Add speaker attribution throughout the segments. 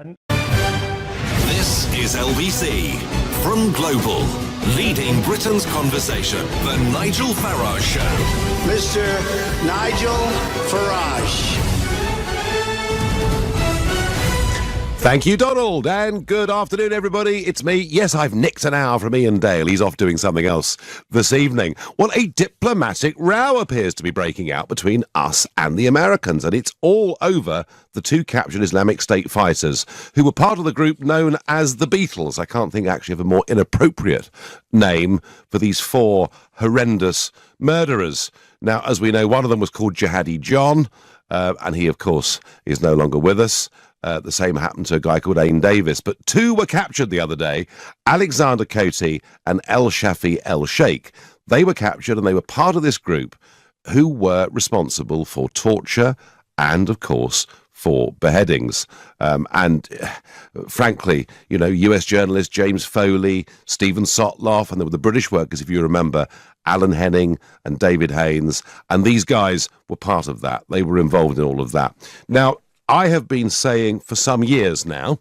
Speaker 1: This is LBC from Global, leading Britain's conversation, The Nigel Farage Show.
Speaker 2: Mr. Nigel Farage.
Speaker 3: Thank you, Donald, and good afternoon, everybody. It's me. Yes, I've nicked an hour from Ian Dale. He's off doing something else this evening. Well, a diplomatic row appears to be breaking out between us and the Americans, and it's all over the two captured Islamic State fighters who were part of the group known as the Beatles. I can't think actually of a more inappropriate name for these four horrendous murderers. Now, as we know, one of them was called Jihadi John, and he, of course, is no longer with us. The same happened to a guy called Ain Davis. But two were captured the other day, Alexander Coty and El Shafi El Sheikh. They were captured and they were part of this group who were responsible for torture and, of course, for beheadings. Frankly, you know, US journalists James Foley, Stephen Sotloff, and there were the British workers, if you remember, Alan Henning and David Haynes. And these guys were part of that. They were involved in all of that. Now, I have been saying for some years now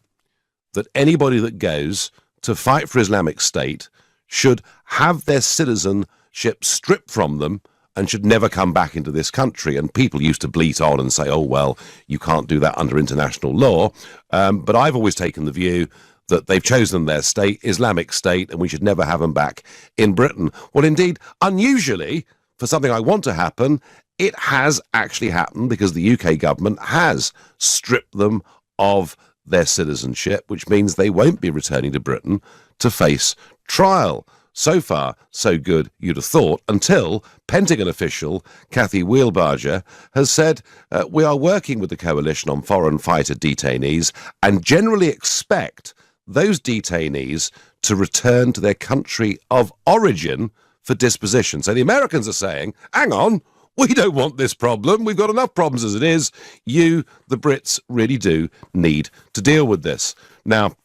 Speaker 3: that anybody that goes to fight for Islamic State should have their citizenship stripped from them and should never come back into this country. And people used to bleat on and say, oh, well, you can't do that under international law. But I've always taken the view that they've chosen their state, Islamic State, and we should never have them back in Britain. Well, indeed, unusually, for something I want to happen, it has actually happened because the UK government has stripped them of their citizenship, which means they won't be returning to Britain to face trial. So far, so good, you'd have thought, until Pentagon official Kathy Wheelbarger has said, we are working with the coalition on foreign fighter detainees and generally expect those detainees to return to their country of origin for disposition. So the Americans are saying, hang on, we don't want this problem. We've got enough problems as it is. You, the Brits, really do need to deal with this. Now,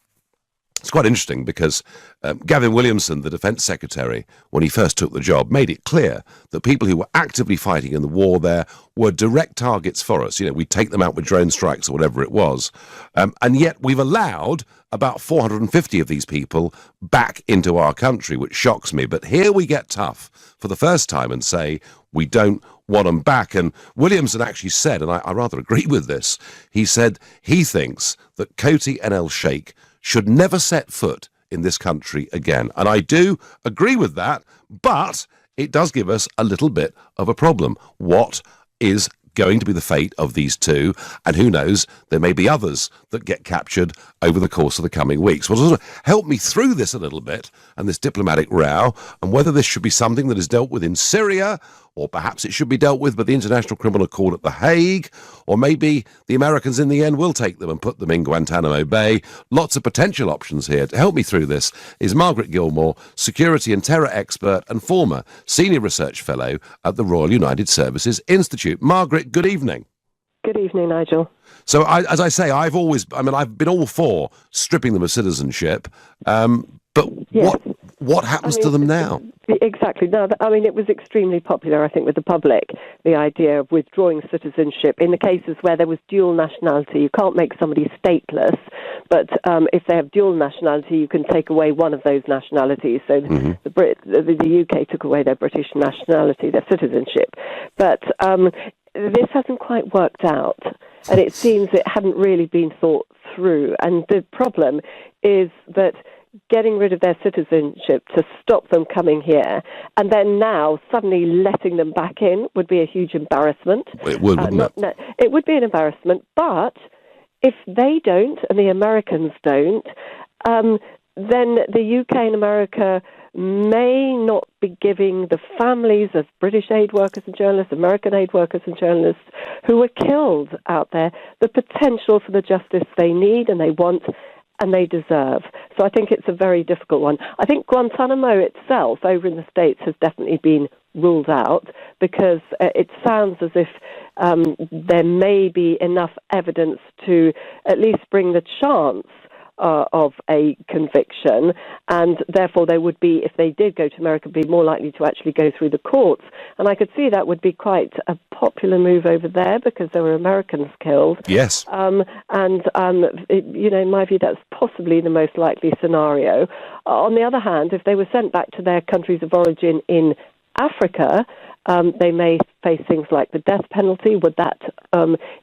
Speaker 3: it's quite interesting because Gavin Williamson, the Defence Secretary, when he first took the job, made it clear that people who were actively fighting in the war there were direct targets for us. You know, we'd take them out with drone strikes or whatever it was. And yet we've allowed about 450 of these people back into our country, which shocks me. But here we get tough for the first time and say we don't want them back. And Williamson actually said, and I rather agree with this, he said he thinks that Coty and El Sheikh should never set foot in this country again. And I do agree with that, but it does give us a little bit of a problem. What is going to be the fate of these two? And who knows, there may be others that get captured over the course of the coming weeks. Well, sort of help me through this a little bit and this diplomatic row, and whether this should be something that is dealt with in Syria, or perhaps it should be dealt with by the International Criminal Court at The Hague, or maybe the Americans in the end will take them and put them in Guantanamo Bay. Lots of potential options here. To help me through this is Margaret Gilmore, security and terror expert and former senior research fellow at the Royal United Services Institute. Margaret, good evening.
Speaker 4: Good evening, Nigel.
Speaker 3: So, as I say, I've been all for stripping them of citizenship, but
Speaker 4: yes.
Speaker 3: What happens to them now?
Speaker 4: Exactly. No, it was extremely popular, I think, with the public, the idea of withdrawing citizenship in the cases where there was dual nationality. You can't make somebody stateless, but if they have dual nationality, you can take away one of those nationalities. So the UK took away their British nationality, their citizenship. But this hasn't quite worked out, and it seems it hadn't really been thought through. And the problem is that getting rid of their citizenship to stop them coming here, and then now suddenly letting them back in would be a huge embarrassment.
Speaker 3: It would, wouldn't it?
Speaker 4: It would be an embarrassment, but if they don't and the Americans don't, then the UK and America may not be giving the families of British aid workers and journalists, American aid workers and journalists who were killed out there the potential for the justice they need and they want and they deserve. So I think it's a very difficult one. I think Guantanamo itself over in the States has definitely been ruled out because it sounds as if there may be enough evidence to at least bring the chance of a conviction, and therefore they would be, if they did go to America, be more likely to actually go through the courts. And I could see that would be quite a popular move over there because there were Americans killed.
Speaker 3: Yes.
Speaker 4: In my view, that's possibly the most likely scenario. On the other hand, if they were sent back to their countries of origin in Africa, they may face things like the death penalty. Would that,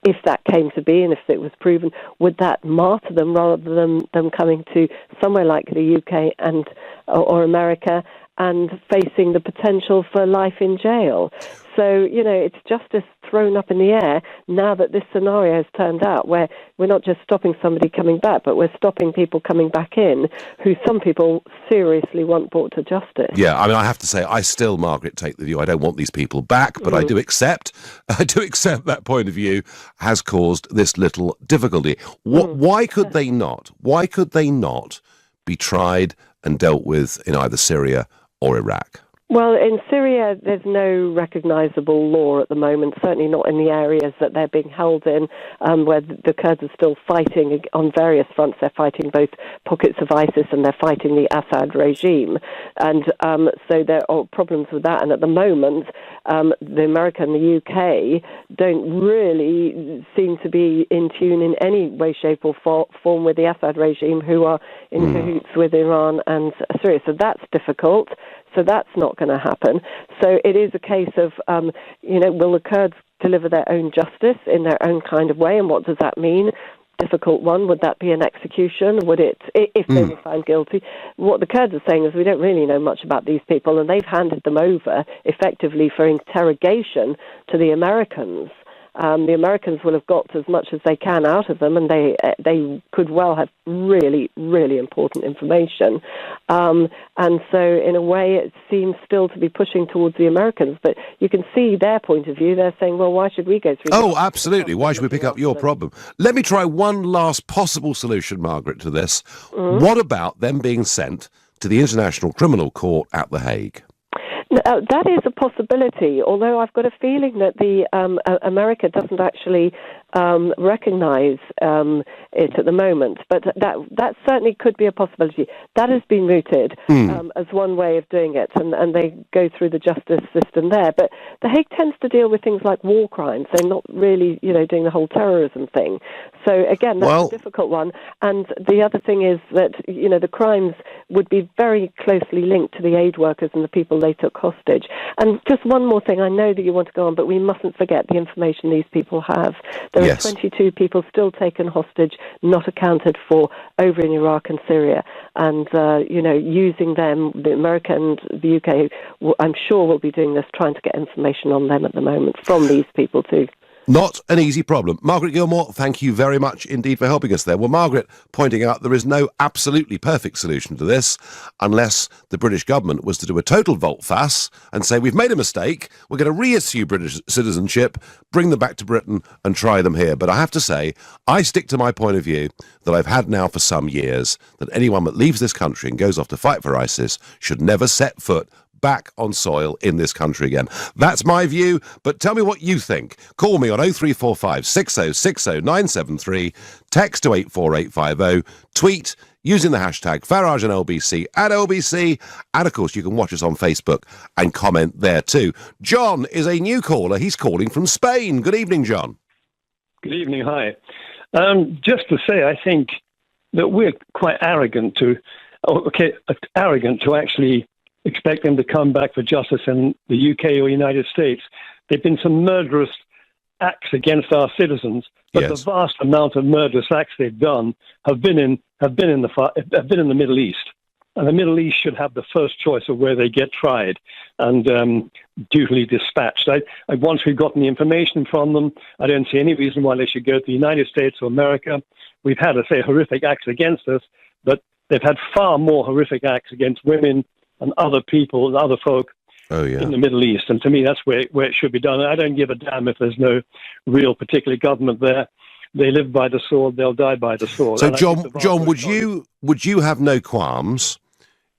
Speaker 4: if that came to be and if it was proven, would that martyr them rather than them coming to somewhere like the UK or America and facing the potential for life in jail? So, it's justice thrown up in the air now that this scenario has turned out, where we're not just stopping somebody coming back, but we're stopping people coming back in who some people seriously want brought to justice.
Speaker 3: Yeah, I mean, I have to say, I still, Margaret, take the view I don't want these people back, but I do accept that point of view has caused this little difficulty. Why could they not? Why could they not be tried and dealt with in either Syria or Iraq?
Speaker 4: Well, in Syria, there's no recognisable law at the moment, certainly not in the areas that they're being held in, where the Kurds are still fighting on various fronts. They're fighting both pockets of ISIS and they're fighting the Assad regime. And so there are problems with that. And at the moment, the America and the UK don't really seem to be in tune in any way, shape or form with the Assad regime, who are in cahoots with Iran and Syria. So that's difficult. So that's not going to happen. So it is a case of, will the Kurds deliver their own justice in their own kind of way? And what does that mean? Difficult one. Would that be an execution? Would it, if they were found guilty? What the Kurds are saying is we don't really know much about these people, and they've handed them over effectively for interrogation to the Americans. The Americans will have got as much as they can out of them, and they could well have really, really important information. And so, in a way, it seems still to be pushing towards the Americans. But you can see their point of view. They're saying, well, why should we go through?
Speaker 3: Oh, absolutely. Why should we pick up your problem? Let me try one last possible solution, Margaret, to this. What about them being sent to the International Criminal Court at The Hague?
Speaker 4: That is a possibility, although I've got a feeling that the America doesn't actually recognise it at the moment. But that certainly could be a possibility. That has been mooted as one way of doing it, and they go through the justice system there. But The Hague tends to deal with things like war crimes. They're not really, doing the whole terrorism thing. So again, that's a difficult one. And the other thing is that, the crimes would be very closely linked to the aid workers and the people they took hostage. And just one more thing, I know that you want to go on, but we mustn't forget the information these people have. There are 22 people still taken hostage, not accounted for, over in Iraq and Syria. And, using them, the America and the UK, I'm sure will be doing this, trying to get information on them at the moment from these people too.
Speaker 3: Not an easy problem. Margaret Gilmore, thank you very much indeed for helping us there. Well, Margaret pointing out there is no absolutely perfect solution to this unless the British government was to do a total volte-face and say, we've made a mistake, we're going to reissue British citizenship, bring them back to Britain and try them here. But I have to say, I stick to my point of view that I've had now for some years, that anyone that leaves this country and goes off to fight for ISIS should never set foot back on soil in this country again. That's my view, but tell me what you think. Call me on 0345 6060 973, text to 84850, tweet using the hashtag Farage and LBC at LBC, and of course you can watch us on Facebook and comment there too. John is a new caller. He's calling from Spain. Good evening, John.
Speaker 5: Good evening, hi. Just to say, I think that we're quite arrogant to actually expect them to come back for justice in the UK or United States. There have been some murderous acts against our citizens, but the vast amount of murderous acts they've done have been in the Middle East, and the Middle East should have the first choice of where they get tried and dutifully dispatched. Once we've gotten the information from them, I don't see any reason why they should go to the United States or America. We've had, horrific acts against us, but they've had far more horrific acts against women and other people and other folk in the Middle East. And to me, that's where it should be done. I don't give a damn if there's no real particular government there. They live by the sword, they'll die by the sword.
Speaker 3: So, John, would you have no qualms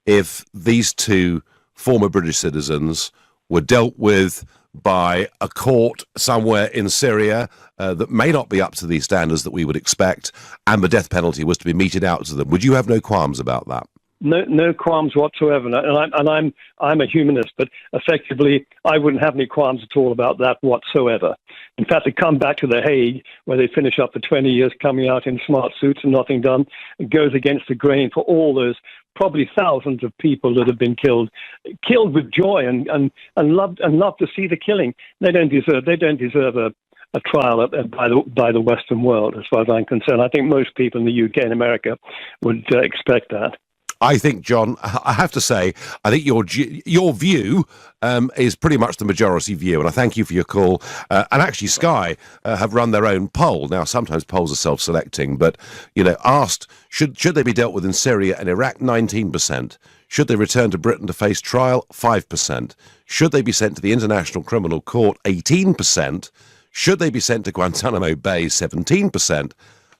Speaker 3: if these two former British citizens were dealt with by a court somewhere in Syria that may not be up to the standards that we would expect, and the death penalty was to be meted out to them, would you have no qualms about that?
Speaker 5: No qualms whatsoever, and I'm a humanist, but effectively I wouldn't have any qualms at all about that whatsoever. In fact, to come back to The Hague, where they finish up for 20 years coming out in smart suits and nothing done, it goes against the grain for all those probably thousands of people that have been killed with joy and love to see the killing. They don't deserve a trial by the Western world, as far as I'm concerned. I think most people in the UK and America would expect that.
Speaker 3: I think, John, I have to say, I think your view is pretty much the majority view, and I thank you for your call. And actually, Sky have run their own poll. Now, sometimes polls are self-selecting, but, asked, should they be dealt with in Syria and Iraq, 19%. Should they return to Britain to face trial, 5%. Should they be sent to the International Criminal Court, 18%. Should they be sent to Guantanamo Bay, 17%.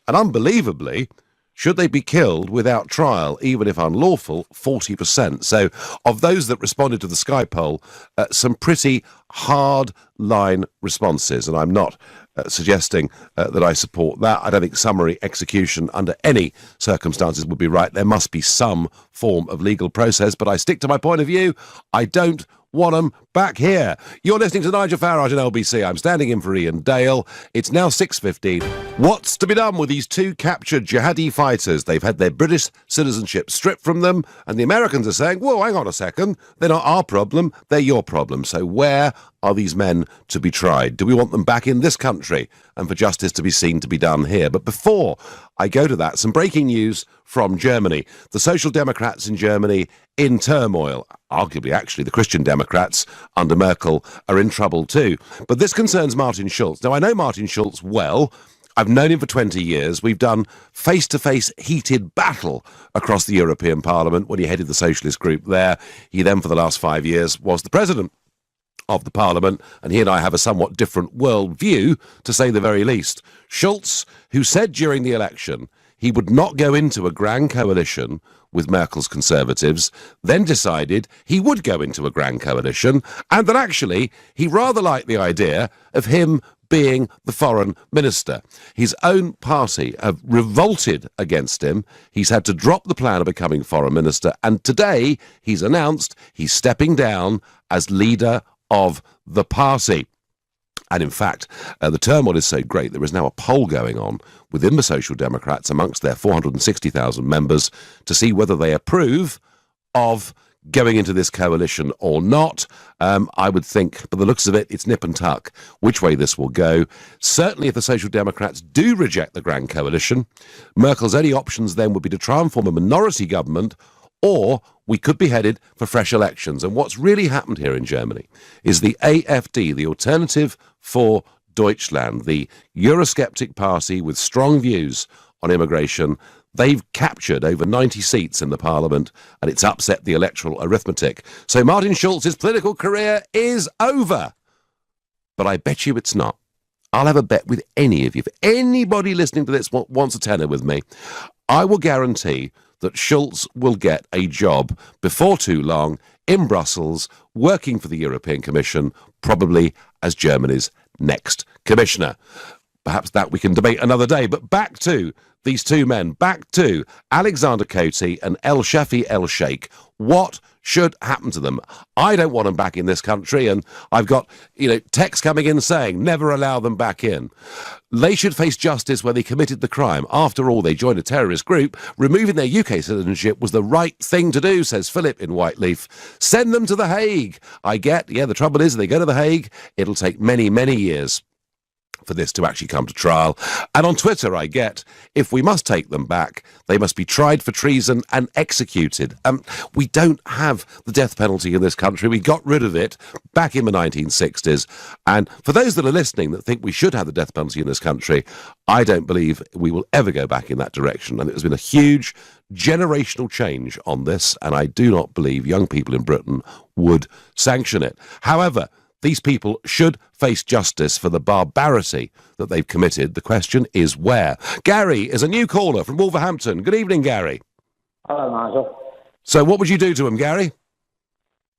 Speaker 3: And unbelievably, should they be killed without trial, even if unlawful, 40%. So of those that responded to the Sky poll, some pretty hard-line responses. And I'm not suggesting that I support that. I don't think summary execution under any circumstances would be right. There must be some form of legal process. But I stick to my point of view. I don't want them back here. You're listening to Nigel Farage on LBC. I'm standing in for Ian Dale. It's now 6:15. What's to be done with these two captured jihadi fighters? They've had their British citizenship stripped from them, and the Americans are saying, whoa, hang on a second, they're not our problem, they're your problem. So where are these men to be tried? Do we want them back in this country and for justice to be seen to be done here? But before I go to that, some breaking news from Germany. The Social Democrats in Germany in turmoil. Arguably, actually, the Christian Democrats under Merkel are in trouble too. But this concerns Martin Schulz. Now, I know Martin Schulz well. I've known him for 20 years. We've done face-to-face heated battle across the European Parliament when he headed the socialist group there. He then, for the last 5 years, was the president of the Parliament, and he and I have a somewhat different world view, to say the very least. Schulz, who said during the election he would not go into a grand coalition with Merkel's Conservatives, then decided he would go into a grand coalition, and that actually he rather liked the idea of him being the foreign minister. His own party have revolted against him. He's had to drop the plan of becoming foreign minister, and today he's announced he's stepping down as leader of the party. And in fact, the turmoil is so great, there is now a poll going on within the Social Democrats amongst their 460,000 members to see whether they approve of going into this coalition or not. I would think, by the looks of it, it's nip and tuck which way this will go. Certainly if the Social Democrats do reject the grand coalition, Merkel's only options then would be to try and form a minority government, or we could be headed for fresh elections. And what's really happened here in Germany is the AfD, the Alternative for Deutschland, the Eurosceptic party with strong views on immigration, they've captured over 90 seats in the parliament, and it's upset the electoral arithmetic. So Martin Schulz's political career is over. But I bet you it's not. I'll have a bet with any of you. If anybody listening to this wants a tenner with me, I will guarantee that Schulz will get a job before too long in Brussels, working for the European Commission, probably as Germany's next commissioner. Perhaps that we can debate another day. But back to these two men, back to Alexander Coty and El Shafi El Sheikh. What should happen to them? I don't want them back in this country, and I've got, texts coming in saying, never allow them back in. They should face justice where they committed the crime. After all, they joined a terrorist group. Removing their UK citizenship was the right thing to do, says Philip in Whiteleaf. Send them to The Hague. The trouble is, they go to The Hague, it'll take many, many years for this to actually come to trial. And on Twitter, I get, if we must take them back, they must be tried for treason and executed. We don't have the death penalty in this country. We got rid of it back in the 1960s. And for those that are listening that think we should have the death penalty in this country, I don't believe we will ever go back in that direction. And it has been a huge generational change on this, and I do not believe young people in Britain would sanction it. However, these people should face justice for the barbarity that they've committed. The question is where. Gary is a new caller from Wolverhampton. Good evening, Gary.
Speaker 6: Hello, Nigel.
Speaker 3: So what would you do to him, Gary?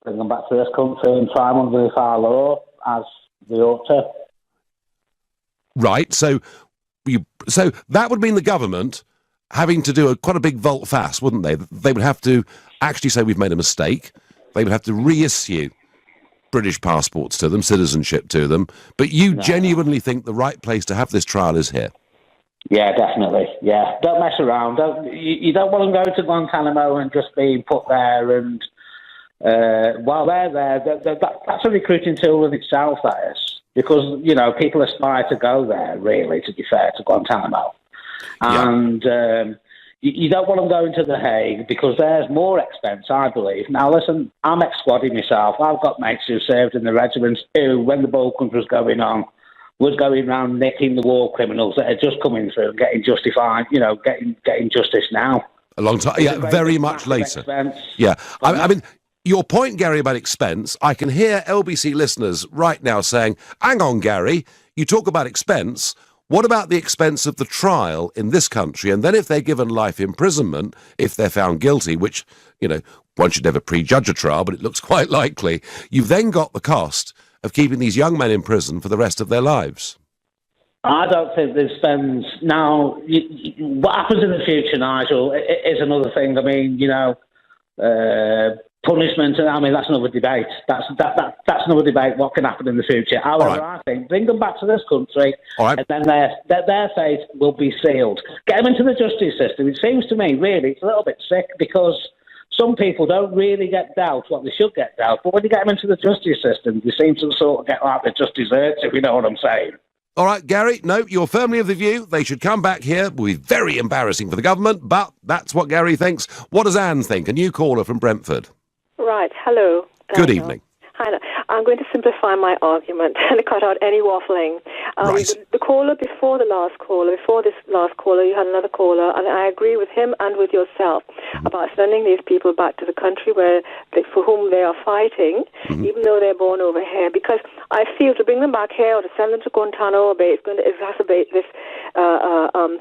Speaker 6: Bring them back to this country and try them under our law. as they ought to.
Speaker 3: Right, so that would mean the government having to do quite a big volte-face, wouldn't they? They would have to actually say we've made a mistake. They would have to reissue British passports to them, citizenship to them. But you genuinely think the right place to have this trial is here?
Speaker 6: Yeah, definitely. Yeah, don't mess around. You don't want them going to Guantanamo and just being put there. And while they're there, that's a recruiting tool in itself, that is. Because, people aspire to go there, really, to be fair, to Guantanamo. And you don't want them going to The Hague because there's more expense, I believe. Now, listen, I'm ex-squaddy myself. I've got mates who served in the regiments who, when the Balkans was going on, was going around nicking the war criminals that are just coming through and getting justified, getting justice now.
Speaker 3: A long time, very much later.
Speaker 6: Expense.
Speaker 3: Yeah, I mean, your point, Gary, about expense, I can hear LBC listeners right now saying, hang on, Gary, you talk about expense. What about the expense of the trial in this country? And then if they're given life imprisonment, if they're found guilty, which, one should never prejudge a trial, but it looks quite likely, you've then got the cost of keeping these young men in prison for the rest of their lives.
Speaker 6: I don't think they spend... Now, what happens in the future, Nigel, is another thing. I mean, punishment, I mean, that's another debate. That's another debate, what can happen in the future. However, I think, bring them back to this country, and then their fate will be sealed. Get them into the justice system. It seems to me, really, it's a little bit sick, because some people don't really get dealt what they should get dealt, but when you get them into the justice system, they seem to sort of get like they just deserve it, if you know what I'm saying.
Speaker 3: All right, Gary, no, you're firmly of the view they should come back here. It will be very embarrassing for the government, but that's what Gary thinks. What does Anne think? A new caller from Brentford.
Speaker 7: Right, hello.
Speaker 3: Good evening.
Speaker 7: Hi, I'm going to simplify my argument and cut out any waffling.
Speaker 3: Right.
Speaker 7: The caller before this last caller, you had another caller, and I agree with him and with yourself about sending these people back to the country for whom they are fighting, even though they're born over here, because I feel to bring them back here or to send them to Guantanamo Bay is going to exacerbate this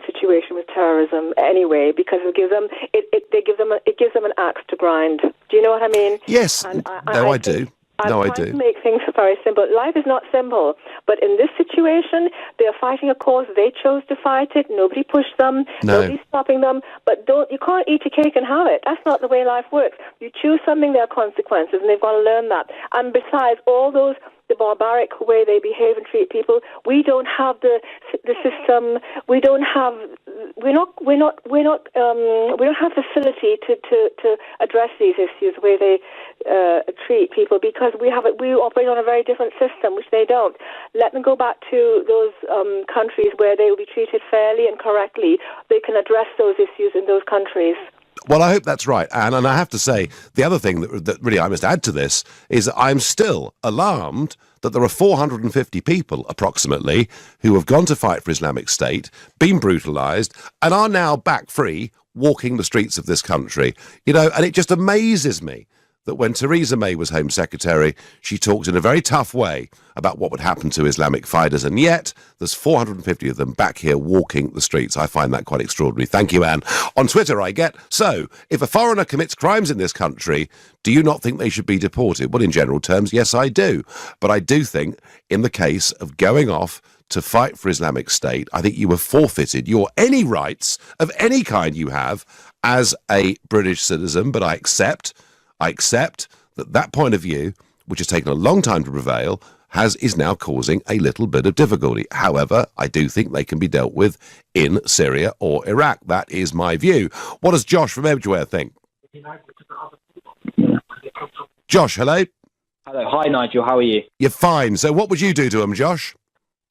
Speaker 7: situation with terrorism anyway, because it gives them an axe to grind. Do you know what I mean?
Speaker 3: Yes, I do.
Speaker 7: I'm trying to make things very simple. Life is not simple, but in this situation, they are fighting a cause. They chose to fight it. Nobody pushed them.
Speaker 3: No.
Speaker 7: Nobody's stopping them. But you can't eat your cake and have it. That's not the way life works. You choose something, there are consequences, and they've got to learn that. And besides, the barbaric way they behave and treat people, we don't have the system. We don't have facility to address these issues the way they treat people, because we operate on a very different system, which they don't. Let them go back to those countries where they will be treated fairly and correctly. They can address those issues in those countries.
Speaker 3: Well, I hope that's right, Anne. And I have to say, the other thing that really I must add to this is that I'm still alarmed that there are 450 people, approximately, who have gone to fight for Islamic State, been brutalised, and are now back free, walking the streets of this country. And it just amazes me that when Theresa May was Home Secretary, she talked in a very tough way about what would happen to Islamic fighters, and yet there's 450 of them back here walking the streets. I find that quite extraordinary. Thank you, Anne. On Twitter, I get, so, if a foreigner commits crimes in this country, do you not think they should be deported? Well, in general terms, yes, I do. But I do think, in the case of going off to fight for Islamic State, I think you have forfeited any rights of any kind you have as a British citizen, but I accept that point of view, which has taken a long time to prevail, is now causing a little bit of difficulty. However, I do think they can be dealt with in Syria or Iraq. That is my view. What does Josh from Edgware think? Josh, hello?
Speaker 8: Hello. Hi, Nigel. How are you?
Speaker 3: You're fine. So what would you do to them, Josh?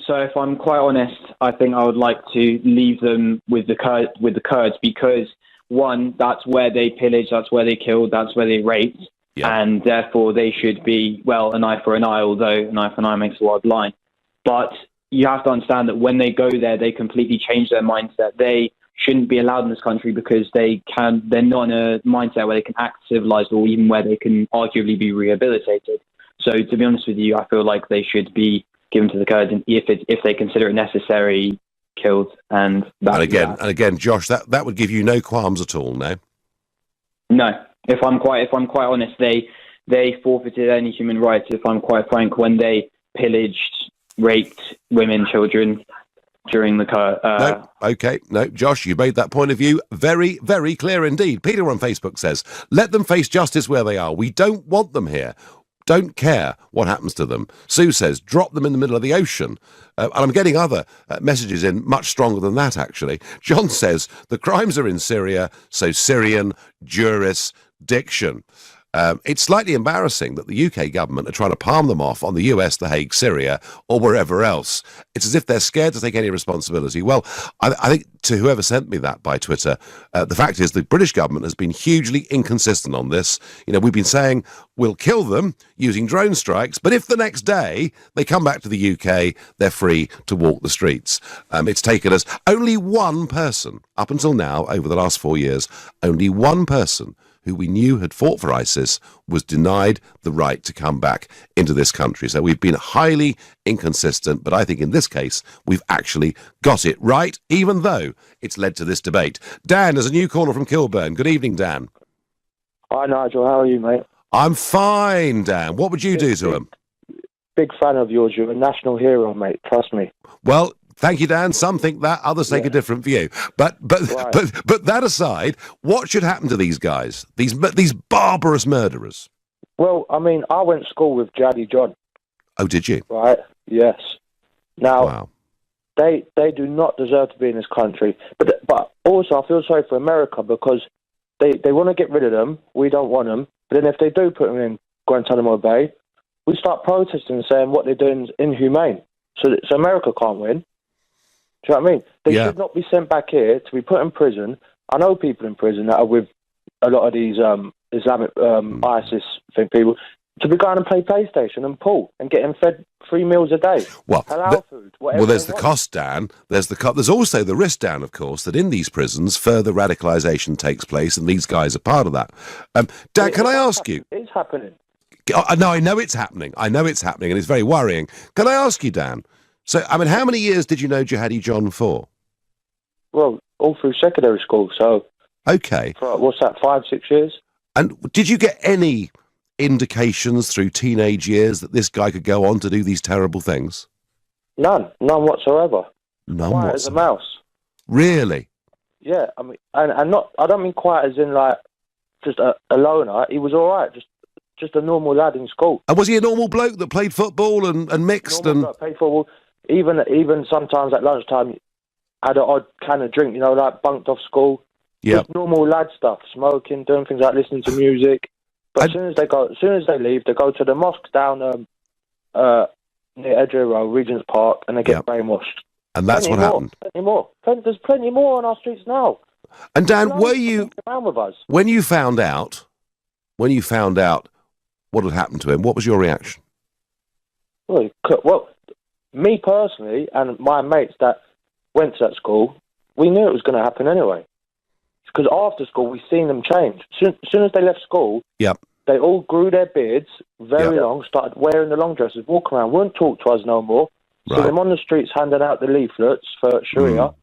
Speaker 8: So if I'm quite honest, I think I would like to leave them with the Kurds because, one, that's where they pillaged, that's where they killed, that's where they raped, and therefore they should be, an eye for an eye, although an eye for an eye makes a wide line. But you have to understand that when they go there, they completely change their mindset. They shouldn't be allowed in this country because they're not in a mindset where they can act civilized or even where they can arguably be rehabilitated. So to be honest with you, I feel like they should be given to the Kurds, and if they consider it necessary, killed. And
Speaker 3: again, Josh, that would give you no qualms at all, no?
Speaker 8: No. If I'm quite honest, they forfeited any human rights. If I'm quite frank, when they pillaged, raped women, children during the
Speaker 3: No, Josh, you made that point of view very, very clear indeed. Peter on Facebook says, let them face justice where they are. We don't want them here. Don't care what happens to them. Sue says, drop them in the middle of the ocean. And I'm getting other messages in much stronger than that, actually. John says, the crimes are in Syria, so Syrian jurisdiction. It's slightly embarrassing that the UK government are trying to palm them off on the US, The Hague, Syria, or wherever else. It's as if they're scared to take any responsibility. Well, I think to whoever sent me that by Twitter, the fact is the British government has been hugely inconsistent on this. You know, we've been saying we'll kill them using drone strikes, but if the next day they come back to the UK, they're free to walk the streets. It's taken us only one person, up until now, over the last 4 years, only one person who we knew had fought for ISIS was denied the right to come back into this country. So we've been highly inconsistent, but I think in this case, we've actually got it right, even though it's led to this debate. Dan is a new caller from Kilburn. Good evening, Dan.
Speaker 9: Hi, Nigel. How are you, mate?
Speaker 3: I'm fine, Dan. What would you do to him?
Speaker 9: Big fan of yours. You're a national hero, mate. Trust me.
Speaker 3: Well, thank you, Dan. Some think that, others take a different view. But that aside, what should happen to these guys? These barbarous murderers?
Speaker 9: Well, I mean, I went to school with Jaddy John.
Speaker 3: Oh, did you?
Speaker 9: Right. Yes. Now,
Speaker 3: wow.
Speaker 9: They do not deserve to be in this country. But also, I feel sorry for America because they want to get rid of them. We don't want them. But then if they do put them in Guantanamo Bay, we start protesting and saying what they're doing is inhumane. So America can't win. Do you know what I mean? They should not be sent back here to be put in prison. I know people in prison that are with a lot of these Islamic ISIS people to be going and play PlayStation and pool and getting fed 3 meals a day.
Speaker 3: Well,
Speaker 9: halal food. Well,
Speaker 3: there's the cost, Dan. There's also the risk, Dan, of course, that in these prisons further radicalisation takes place, and these guys are part of that. Dan, can I ask you?
Speaker 9: It's happening.
Speaker 3: No, I know it's happening. And it's very worrying. Can I ask you, Dan? So, I mean, how many years did you know Jihadi John for?
Speaker 9: Well, all through secondary school, so...
Speaker 3: Okay.
Speaker 9: For, what's that, 5-6 years?
Speaker 3: And did you get any indications through teenage years that this guy could go on to do these terrible things?
Speaker 9: None whatsoever.
Speaker 3: None
Speaker 9: quiet
Speaker 3: whatsoever.
Speaker 9: As a mouse.
Speaker 3: Really?
Speaker 9: Yeah, I mean, and not. I don't mean quiet as in like just a loner. He was all right, just a normal lad in school.
Speaker 3: And was he a normal bloke that played football and mixed
Speaker 9: normal
Speaker 3: and
Speaker 9: played football? Even sometimes at lunchtime, had an odd kind of drink. You know, like bunked off school.
Speaker 3: Yeah.
Speaker 9: Just normal lad stuff, smoking, doing things like listening to music. But as soon as they leave, they go to the mosque down near Edgware Road, Regent's Park, and they get brainwashed.
Speaker 3: And that's what happened.
Speaker 9: Plenty more. There's plenty more on our streets now.
Speaker 3: And Dan, were you
Speaker 9: with us?
Speaker 3: when you found out what had happened to him? What was your reaction?
Speaker 9: Well, me personally, and my mates that went to that school, we knew it was going to happen anyway. Because after school, we seen them change. As soon as they left school, they all grew their beards very long, started wearing the long dresses, walk around, wouldn't talk to us no more. So them on the streets handing out the leaflets for Sharia.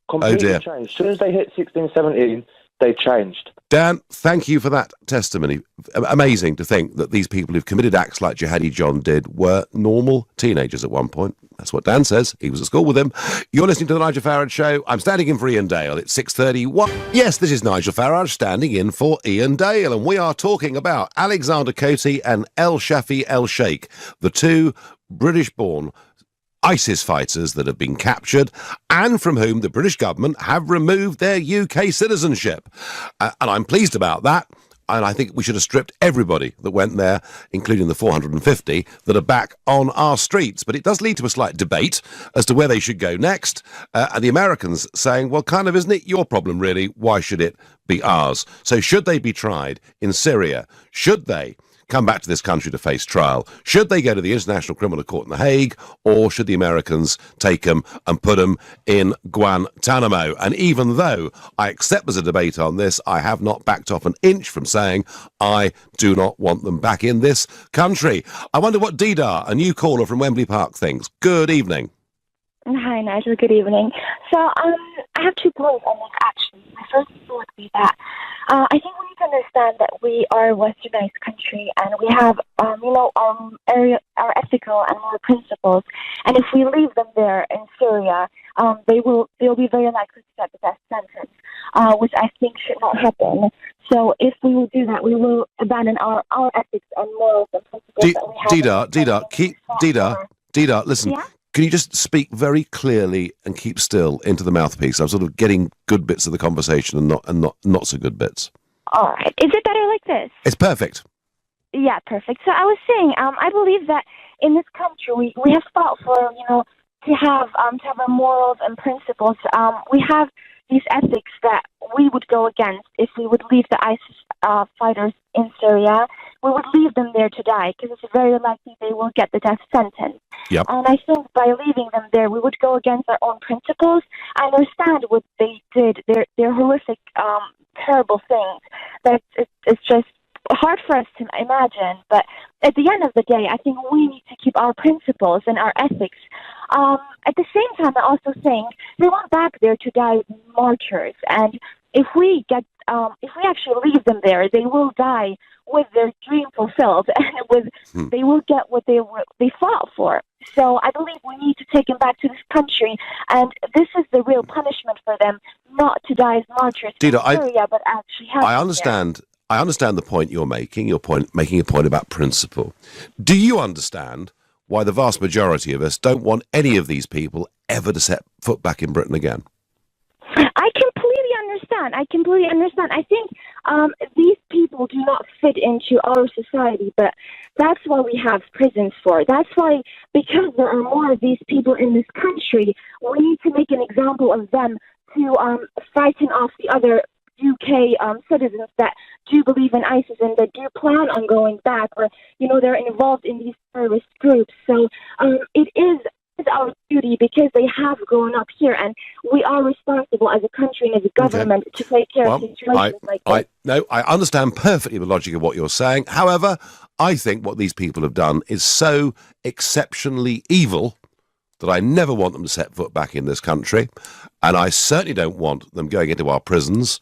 Speaker 9: Completely changed. As soon as they hit 16, 17, they changed.
Speaker 3: Dan, thank you for that testimony. Amazing to think that these people who've committed acts like Jihadi John did were normal teenagers at one point. That's what Dan says. He was at school with him. You're listening to The Nigel Farage Show. I'm standing in for Ian Dale. It's 6:31. Yes, this is Nigel Farage standing in for Ian Dale, and we are talking about Alexander Coty and El Shafi El Sheikh, the two British-born ISIS fighters that have been captured and from whom the British government have removed their UK citizenship. And I'm pleased about that. And I think we should have stripped everybody that went there, including the 450 that are back on our streets. But it does lead to a slight debate as to where they should go next. And the Americans saying, well, kind of, isn't it your problem, really? Why should it be ours? So should they be tried in Syria? Should they come back to this country to face trial? Should they go to the International Criminal Court in The Hague, or should the Americans take them and put them in Guantanamo? And even though I accept there's a debate on this, I have not backed off an inch from saying I do not want them back in this country. I wonder what Didar, a new caller from Wembley Park, thinks. Good evening.
Speaker 10: Hi, Nigel. Good evening. So I have 2 points on this, actually. My first thought would be that I think we need to understand that we are a westernized country and we have, our ethical and moral principles. And if we leave them there in Syria, they'll be very likely to get the death sentence, which I think should not happen. So if we will do that, we will abandon our ethics and morals and principles that we have.
Speaker 3: Dida, listen.
Speaker 10: Yeah?
Speaker 3: Can you just speak very clearly and keep still into the mouthpiece? I'm sort of getting good bits of the conversation and not so good bits.
Speaker 10: All right. Is it better like this?
Speaker 3: It's perfect.
Speaker 10: Yeah, perfect. So I was saying, I believe that in this country we have fought for, to have our morals and principles. We have these ethics that we would go against if we would leave the ISIS fighters in Syria. We would leave them there to die because it's very likely they will get the death sentence.
Speaker 3: Yep.
Speaker 10: And I think by leaving them there, we would go against our own principles. I understand what they did. They're horrific, terrible things. That it's just hard for us to imagine. But at the end of the day, I think we need to keep our principles and our ethics. At the same time, I'm also saying they went back there to die martyrs. And if we actually leave them there, they will die with their dream fulfilled, and they will get what they fought for. So I believe we need to take them back to this country, and this is the real punishment for them, not to die as martyrs in Syria, but actually have
Speaker 3: I understand. I understand the point you're making. Making a point about principle. Do you understand why the vast majority of us don't want any of these people ever to set foot back in Britain again?
Speaker 10: I completely understand. I think these people do not fit into our society, but that's why we have prisons for. That's why, because there are more of these people in this country, we need to make an example of them to frighten off the other UK citizens that do believe in ISIS and that do plan on going back, or they're involved in these terrorist groups. So it is our duty, because they have grown up here, and we are responsible as a country and as a government to take care of situations like this.
Speaker 3: I understand perfectly the logic of what you're saying. However, I think what these people have done is so exceptionally evil that I never want them to set foot back in this country, and I certainly don't want them going into our prisons,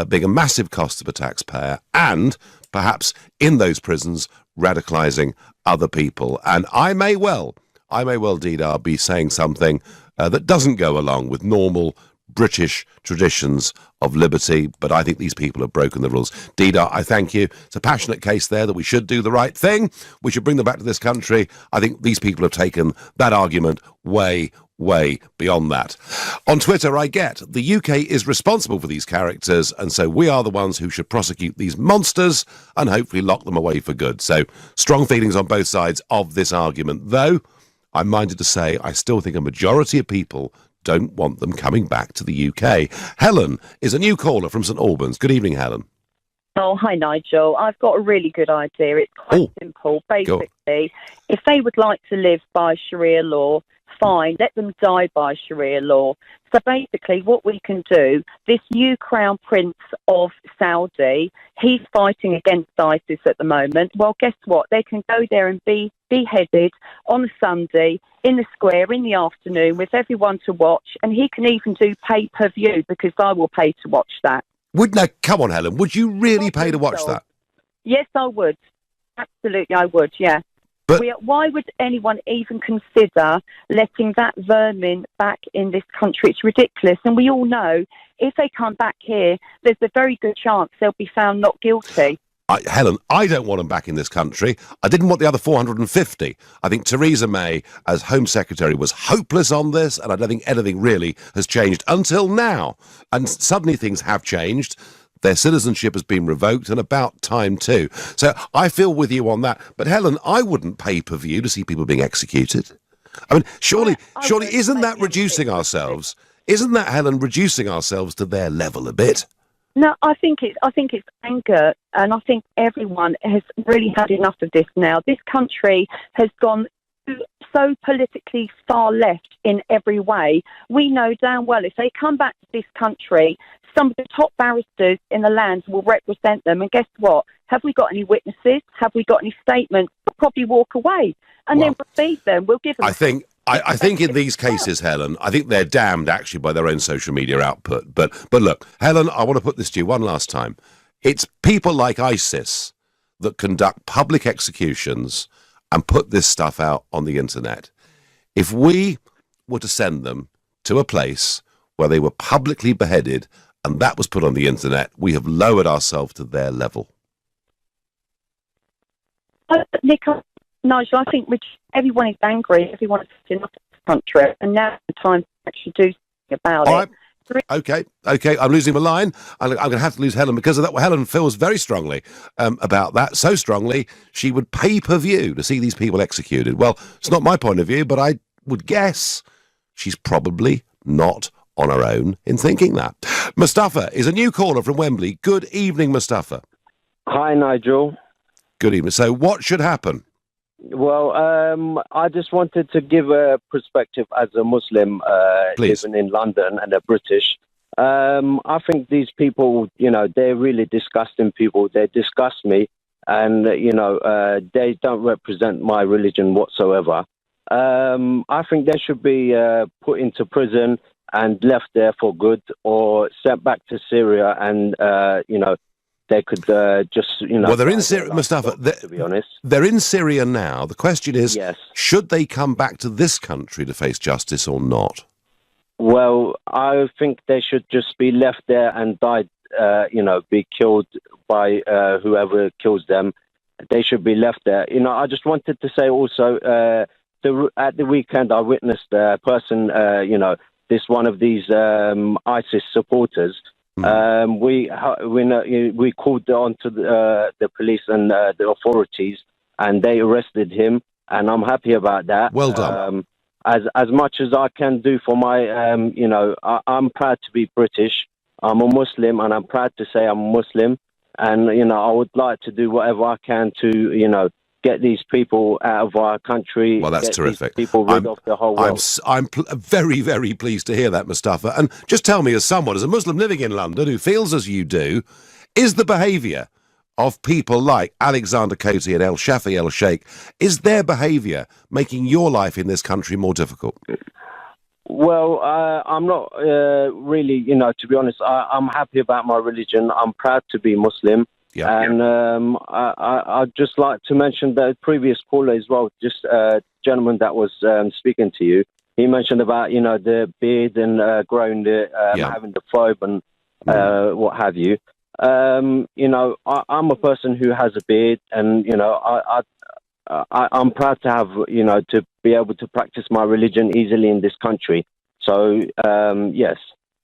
Speaker 3: being a massive cost to the taxpayer, and perhaps in those prisons radicalising other people. And I may well, Dida, be saying something that doesn't go along with normal British traditions of liberty, but I think these people have broken the rules. Dida, I thank you. It's a passionate case there that we should do the right thing. We should bring them back to this country. I think these people have taken that argument way beyond that. On Twitter, I get the UK is responsible for these characters, and so we are the ones who should prosecute these monsters and hopefully lock them away for good. So strong feelings on both sides of this argument, though I'm minded to say I still think a majority of people don't want them coming back to the UK. Helen is a new caller from St Albans. Good evening, Helen.
Speaker 11: Oh, hi, Nigel. I've got a really good idea. It's quite simple. Basically, if they would like to live by Sharia law, fine, let them die by Sharia law. So basically what we can do, this new Crown Prince of Saudi, he's fighting against ISIS at the moment. Well, guess what? They can go there and be beheaded on a Sunday in the square in the afternoon with everyone to watch, and he can even do pay-per-view, because I will pay to watch that.
Speaker 3: Come on, Helen, would you really pay to watch that?
Speaker 11: Yes, I would. Absolutely, I would, yeah. But why would anyone even consider letting that vermin back in this country? It's ridiculous. And we all know if they come back here, there's a very good chance they'll be found not guilty.
Speaker 3: Helen, I don't want them back in this country. I didn't want the other 450. I think Theresa May, as Home Secretary, was hopeless on this, and I don't think anything really has changed until now. And suddenly things have changed. Their citizenship has been revoked, and about time too. So I feel with you on that. But Helen, I wouldn't pay-per-view to see people being executed. I mean, surely isn't that reducing ourselves? Isn't that, Helen, reducing ourselves to their level a bit?
Speaker 11: No, I think it's anger, and I think everyone has really had enough of this now. This country has gone so politically far left in every way. We know damn well if they come back to this country, some of the top barristers in the land will represent them. And guess what? Have we got any witnesses? Have we got any statements? We'll probably walk away and then receive them. We'll give them.
Speaker 3: I think in these cases, Helen, I think they're damned actually by their own social media output. But look, Helen, I want to put this to you one last time. It's people like ISIS that conduct public executions and put this stuff out on the internet. If we were to send them to a place where they were publicly beheaded and that was put on the internet, we have lowered ourselves to their level.
Speaker 11: Nigel, I think everyone is angry. Everyone is in the country, and now the time to actually do something about
Speaker 3: All
Speaker 11: it.
Speaker 3: right. Okay, I'm losing my line. I'm going to have to lose Helen because of that. Well, Helen feels very strongly about that, so strongly she would pay-per-view to see these people executed. Well, it's not my point of view, but I would guess she's probably not on her own in thinking that. Mustafa is a new caller from Wembley. Good evening, Mustafa.
Speaker 12: Hi, Nigel.
Speaker 3: Good evening. So what should happen?
Speaker 12: Well, I just wanted to give a perspective as a Muslim living in London and a British. I think these people, they're really disgusting people. They disgust me and, they don't represent my religion whatsoever. I think they should be put into prison and left there for good or sent back to Syria and, they could Well,
Speaker 3: they're in Syria, Mustafa.
Speaker 12: To be honest,
Speaker 3: they're in Syria now. The question is,
Speaker 12: yes,
Speaker 3: should they come back to this country to face justice or not?
Speaker 12: Well, I think they should just be left there and die. Be killed by whoever kills them. They should be left there. I just wanted to say also, at the weekend, I witnessed a person. This one of these ISIS supporters. We called on to the police and the authorities, and they arrested him, and I'm happy about that.
Speaker 3: Well done.
Speaker 12: As much as I can do for my, I'm proud to be British. I'm a Muslim, and I'm proud to say I'm a Muslim, and I would like to do whatever I can to, get these people out of our country.
Speaker 3: Well, that's
Speaker 12: get
Speaker 3: terrific.
Speaker 12: These people rid of the whole world.
Speaker 3: I'm very, very pleased to hear that, Mustafa. And just tell me, as a Muslim living in London who feels as you do, is the behaviour of people like Alexander Coty and El Shafi El Sheikh, is their behaviour making your life in this country more difficult?
Speaker 12: Well, I'm not really, to be honest, I'm happy about my religion. I'm proud to be Muslim.
Speaker 3: Yeah.
Speaker 12: And I'd just like to mention the previous caller as well, just a gentleman that was speaking to you. He mentioned about, the beard and growing the, having the phobe and what have you. I'm a person who has a beard and, I'm proud to have, to be able to practice my religion easily in this country. So, yes.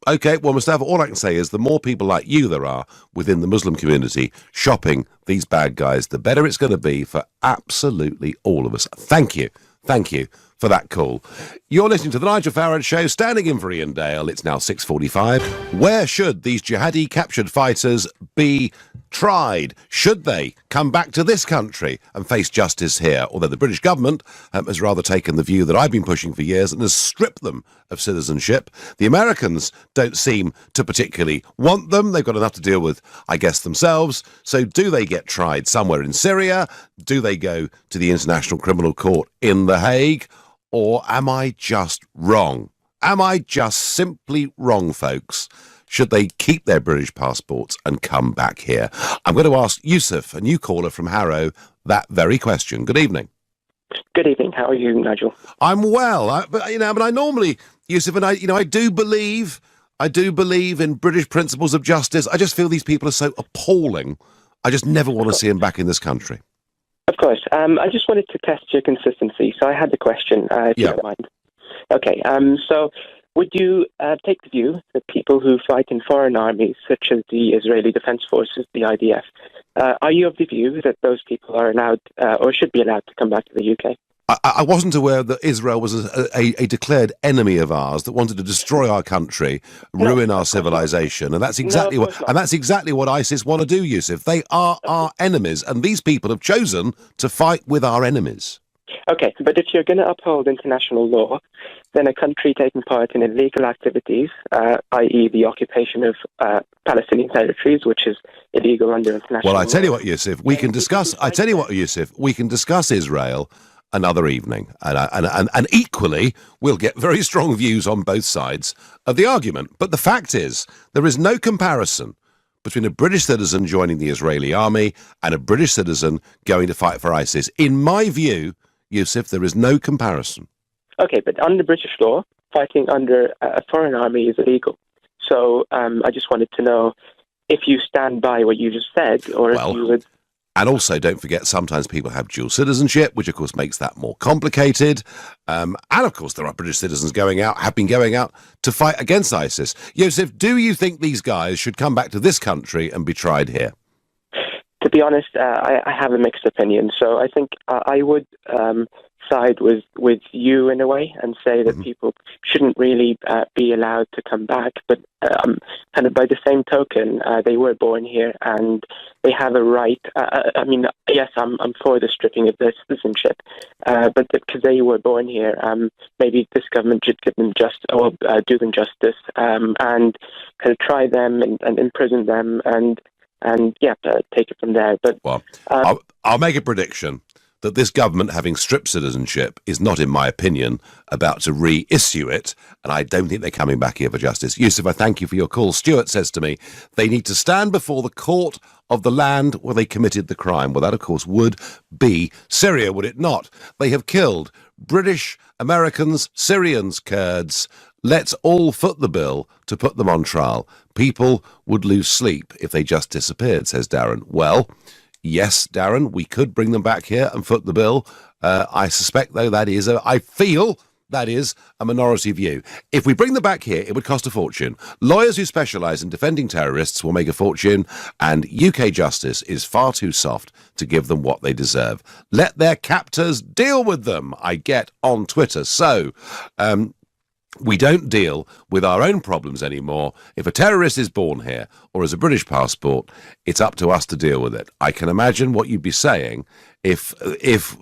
Speaker 3: Okay, well, Mustafa, all I can say is the more people like you there are within the Muslim community shopping these bad guys, the better it's going to be for absolutely all of us. Thank you for that call. You're listening to The Nigel Farage Show, standing in for Ian Dale. It's now 6:45. Where should these jihadi captured fighters be tried? Should they come back to this country and face justice here? Although the British government has rather taken the view that I've been pushing for years and has stripped them of citizenship. The Americans don't seem to particularly want them. They've got enough to deal with, I guess, themselves. So do they get tried somewhere in Syria? Do they go to the International Criminal Court in The Hague? Or am I just wrong? Am I just simply wrong, folks? Should they keep their British passports and come back here? I'm going to ask Yusuf, a new caller from Harrow, that very question. Good evening.
Speaker 13: Good evening. How are you, Nigel?
Speaker 3: I'm well. But I normally, Yusuf, and I do believe in British principles of justice. I just feel these people are so appalling. I just never want to see them back in this country.
Speaker 13: Of course. I just wanted to test your consistency. So I had the question, if you don't mind. Okay. So would you take the view that people who fight in foreign armies, such as the Israeli Defense Forces, the IDF, are you of the view that those people are allowed or should be allowed to come back to the UK?
Speaker 3: I wasn't aware that Israel was a declared enemy of ours that wanted to destroy our country, ruin our civilization, and that's exactly what ISIS want to do, Yusuf. They are our enemies, and these people have chosen to fight with our enemies.
Speaker 13: Okay, but if you're going to uphold international law, then a country taking part in illegal activities, i.e. the occupation of Palestinian territories, which is illegal under international law.
Speaker 3: Well, I tell you what, Yusuf, we can discuss Israel another evening, and equally we'll get very strong views on both sides of the argument. But the fact is, there is no comparison between a British citizen joining the Israeli army and a British citizen going to fight for ISIS. In my view, Yusuf, there is no comparison.
Speaker 13: Okay, but under British law, fighting under a foreign army is illegal. So I just wanted to know if you stand by what you just said, or if you would...
Speaker 3: And also, don't forget, sometimes people have dual citizenship, which, of course, makes that more complicated. And, of course, there are British citizens have been going out to fight against ISIS. Yusuf, do you think these guys should come back to this country and be tried here?
Speaker 13: To be honest, I have a mixed opinion. So I think I would side with you in a way and say that people shouldn't really be allowed to come back. But kind of by the same token, they were born here and they have a right. I mean, yes, I'm for the stripping of their citizenship, but because they were born here, maybe this government should give them do them justice and kind of try them and imprison them and take it from there. But
Speaker 3: I'll make a prediction that this government, having stripped citizenship, is not, in my opinion, about to reissue it, and I don't think they're coming back here for justice. Yusuf, I thank you for your call. Stuart says to me, they need to stand before the court of the land where they committed the crime. Well, that, of course, would be Syria, would it not? They have killed British, Americans, Syrians, Kurds. Let's all foot the bill to put them on trial. People would lose sleep if they just disappeared, says Darren. Well, yes, Darren, we could bring them back here and foot the bill. I suspect, though, I feel that is a minority view. If we bring them back here, it would cost a fortune. Lawyers who specialise in defending terrorists will make a fortune, and UK justice is far too soft to give them what they deserve. Let their captors deal with them, I get on Twitter. So, we don't deal with our own problems anymore. If a terrorist is born here or has a British passport, it's up to us to deal with it. I can imagine what you'd be saying if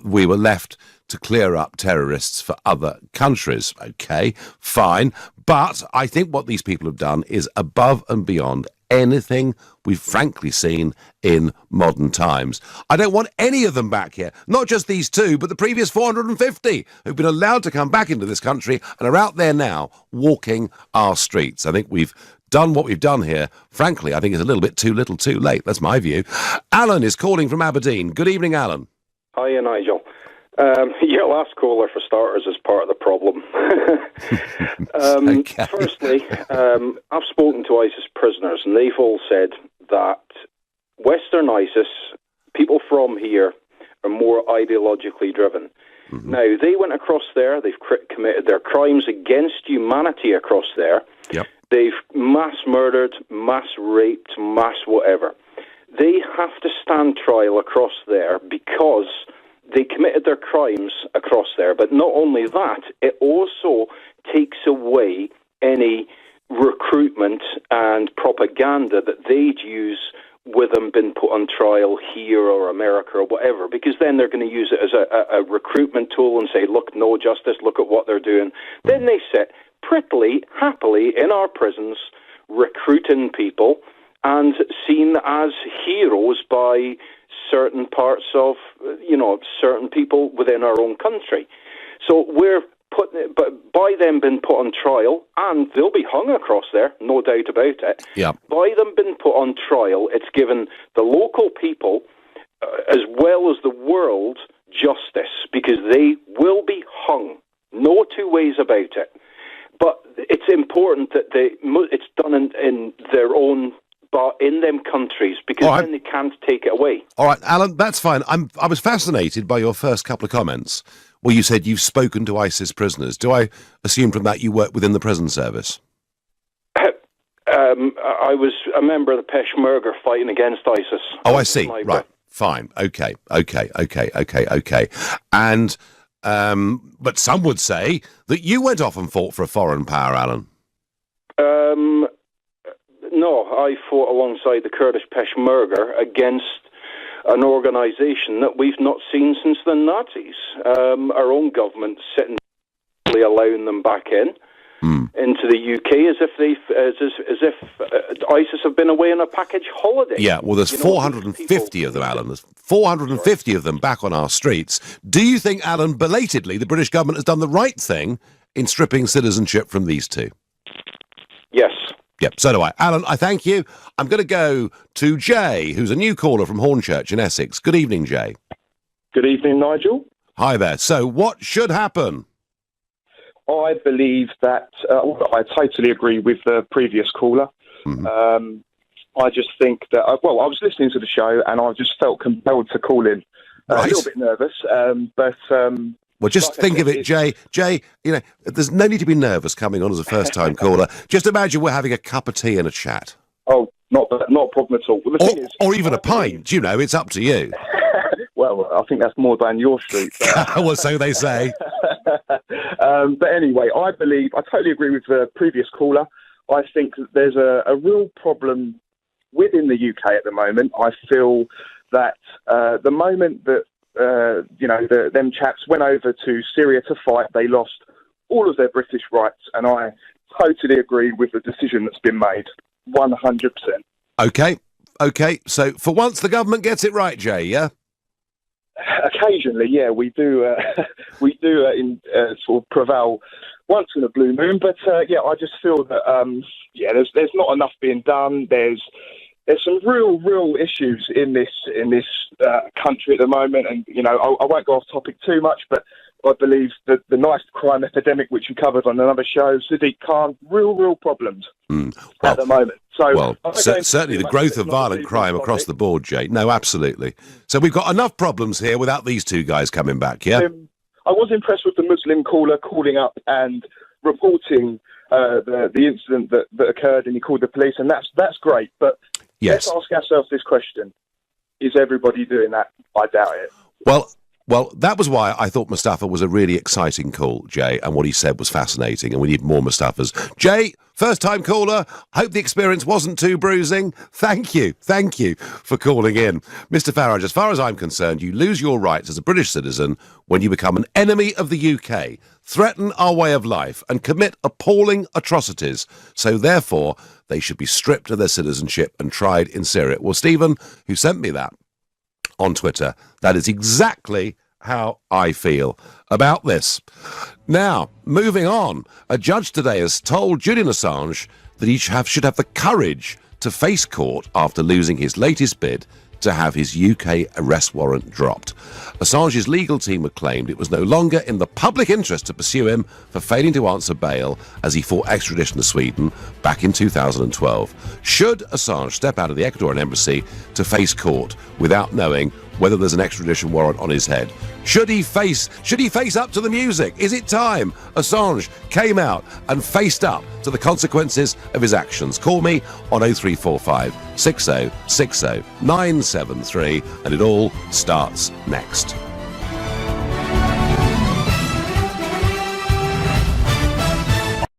Speaker 3: we were left to clear up terrorists for other countries. Okay, fine. But I think what these people have done is above and beyond anything we've frankly seen in modern times. I don't want any of them back here, not just these two, but the previous 450 who've been allowed to come back into this country and are out there now walking our streets. I think we've done what we've done here. Frankly, I think it's a little bit too little too late. That's my view. Alan is calling from Aberdeen. Good evening, Alan.
Speaker 14: Hiya, Nigel. Your last caller, for starters, is part of the problem.
Speaker 3: Okay.
Speaker 14: Firstly, I've spoken to ISIS prisoners, and they've all said that Western ISIS, people from here, are more ideologically driven. Mm-hmm. Now, they went across there, they've committed their crimes against humanity across there.
Speaker 3: Yep.
Speaker 14: They've mass murdered, mass raped, mass whatever. They have to stand trial across there because they committed their crimes across there. But not only that, it also takes away any recruitment and propaganda that they'd use with them being put on trial here or America or whatever, because then they're going to use it as a recruitment tool and say, look, no justice, look at what they're doing. Then they sit prettily, happily in our prisons, recruiting people and seen as heroes by certain parts of, certain people within our own country. So we're but by them being put on trial, and they'll be hung across there, no doubt about it.
Speaker 3: Yeah.
Speaker 14: By them being put on trial, it's given the local people, as well as the world, justice, because they will be hung. No two ways about it. But it's important that it's done in their own, but in them countries, because then they can't take it away.
Speaker 3: All right, Alan, that's fine. I was fascinated by your first couple of comments, where you said you've spoken to ISIS prisoners. Do I assume from that you work within the prison service?
Speaker 14: I was a member of the Peshmerga fighting against ISIS.
Speaker 3: Oh, I see. Right. Fine. Okay. And, but some would say that you went off and fought for a foreign power, Alan.
Speaker 14: No, I fought alongside the Kurdish Peshmerga against an organisation that we've not seen since the Nazis. Our own government sitting allowing them back into the UK as if ISIS have been away on a package holiday.
Speaker 3: Yeah, well, there's 450 of them, Alan. There's 450 of them back on our streets. Do you think, Alan, belatedly, the British government has done the right thing in stripping citizenship from these two?
Speaker 14: Yes.
Speaker 3: Yep, so do I. Alan, I thank you. I'm going to go to Jay, who's a new caller from Hornchurch in Essex. Good evening, Jay.
Speaker 15: Good evening, Nigel.
Speaker 3: Hi there. So what should happen?
Speaker 15: I believe that I totally agree with the previous caller.
Speaker 3: Mm-hmm.
Speaker 15: I just think that, I was listening to the show and I just felt compelled to call in.
Speaker 3: Right.
Speaker 15: A little bit nervous, but...
Speaker 3: well, just think of it, Jay. Jay, there's no need to be nervous coming on as a first-time caller. Just imagine we're having a cup of tea and a chat.
Speaker 15: Oh, not a problem at all. Well, the thing is,
Speaker 3: or even a pint, it's up to you.
Speaker 15: Well, I think that's more down your street.
Speaker 3: Well, so they say.
Speaker 15: But anyway, I totally agree with the previous caller. I think that there's a real problem within the UK at the moment. I feel that the moment that them chaps went over to Syria to fight, they lost all of their British rights, and I totally agree with the decision that's been made, 100%.
Speaker 3: Okay. So for once, the government gets it right, Jay. Yeah.
Speaker 15: Occasionally, yeah, we do. Sort of prevail once in a blue moon, but I just feel that there's not enough being done. There's some real issues in this country at the moment, and I won't go off topic too much, but I believe that the knife crime epidemic, which you covered on another show, Sadiq Khan, real problems at the moment. So,
Speaker 3: certainly the growth of violent crime across the board, Jay. No, absolutely. So we've got enough problems here without these two guys coming back, yeah?
Speaker 15: I was impressed with the Muslim caller calling up and reporting the incident that occurred, and he called the police, and that's great. But let's ask ourselves this question: is everybody doing that? I doubt it.
Speaker 3: Well, that was why I thought Mustafa was a really exciting call, Jay, and what he said was fascinating, and we need more Mustafas. Jay, first-time caller, hope the experience wasn't too bruising. Thank you for calling in. Mr Farage, as far as I'm concerned, you lose your rights as a British citizen when you become an enemy of the UK, threaten our way of life, and commit appalling atrocities. So, therefore, they should be stripped of their citizenship and tried in Syria. Well, Stephen, who sent me that on Twitter, that is exactly how I feel about this. Now, moving on, a judge today has told Julian Assange that he should have the courage to face court after losing his latest bid to have his UK arrest warrant dropped. Assange's legal team had claimed it was no longer in the public interest to pursue him for failing to answer bail as he fought extradition to Sweden back in 2012. Should Assange step out of the Ecuadorian embassy to face court without knowing whether there's an extradition warrant on his head? Should he face up to the music? Is it time Assange came out and faced up to the consequences of his actions? Call me on 0345 6060 973, and it all starts next.